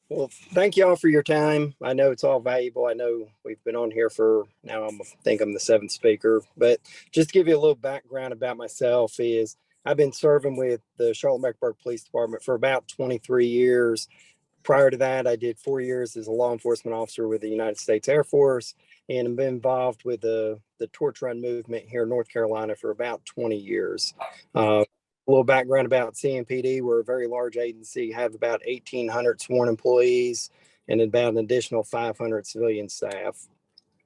Well, thank you all for your time. I know it's all valuable. I know we've been on here for now, I think I'm the seventh speaker, but just to give you a little background about myself is I've been serving with the Charlotte-Mecklenburg Police Department for about 23 years. Prior to that, I did 4 years as a law enforcement officer with the United States Air Force, and I've been involved with the torch run movement here in North Carolina for about 20 years. A little background about CMPD. We're a very large agency, have about 1,800 sworn employees and about an additional 500 civilian staff.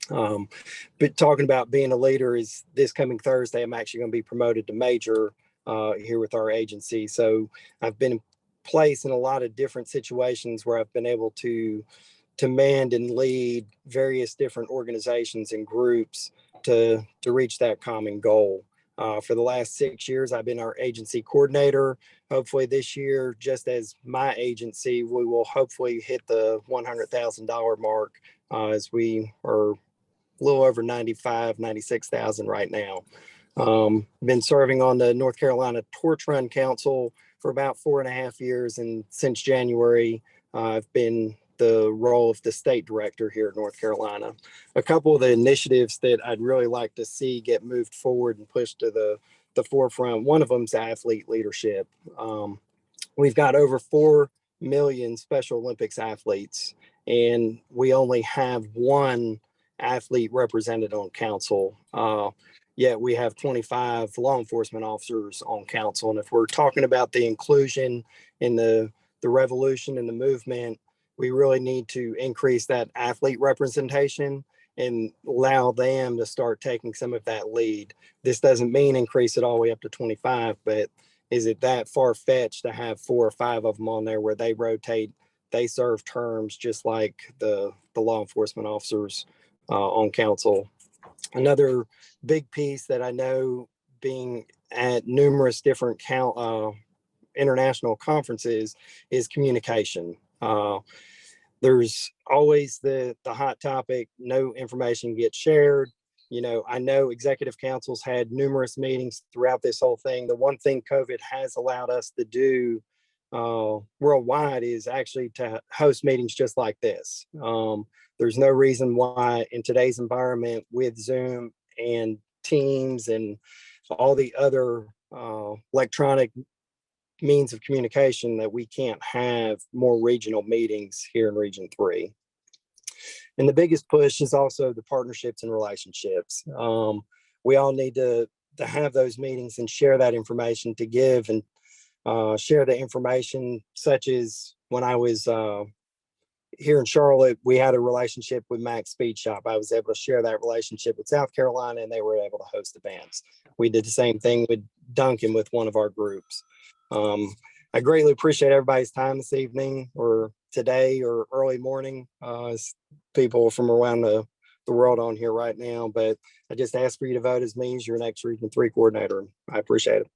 But talking about being a leader is this coming Thursday, I'm actually going to be promoted to major here with our agency. So I've been in place in a lot of different situations where I've been able to command and lead various different organizations and groups to reach that common goal. For the last 6 years, I've been our agency coordinator. Hopefully this year, just as my agency, we will hopefully hit the $100,000 mark as we are a little over 96,000 right now. Been serving on the North Carolina Torch Run Council for about 4.5 years. And since January, I've been the role of the state director here in North Carolina. A couple of the initiatives that I'd really like to see get moved forward and pushed to the forefront. One of them is athlete leadership. We've got over 4 million Special Olympics athletes, and we only have one athlete represented on council. Yet we have 25 law enforcement officers on council. And if we're talking about the inclusion in the revolution and the movement, we really need to increase that athlete representation and allow them to start taking some of that lead. This doesn't mean increase it all the way up to 25, but is it that far-fetched to have 4 or 5 of them on there where they rotate, they serve terms just like the law enforcement officers on council? Another big piece that I know, being at numerous different international conferences, is communication. There's always the hot topic, no information gets shared. I know executive councils had numerous meetings throughout this whole thing. The one thing COVID has allowed us to do worldwide is actually to host meetings just like this. There's no reason why in today's environment with Zoom and Teams and all the other electronic means of communication that we can't have more regional meetings here in Region 3. And the biggest push is also the partnerships and relationships. We all need to have those meetings and share that information, to give and share the information, such as when I was here in Charlotte, we had a relationship with Max Speed Shop. I was able to share that relationship with South Carolina, and they were able to host events. We did the same thing with Duncan with one of our groups. I greatly appreciate everybody's time this evening or today or early morning. People from around the world on here right now, but I just ask for you to vote as me as your next Region 3 coordinator. I appreciate it.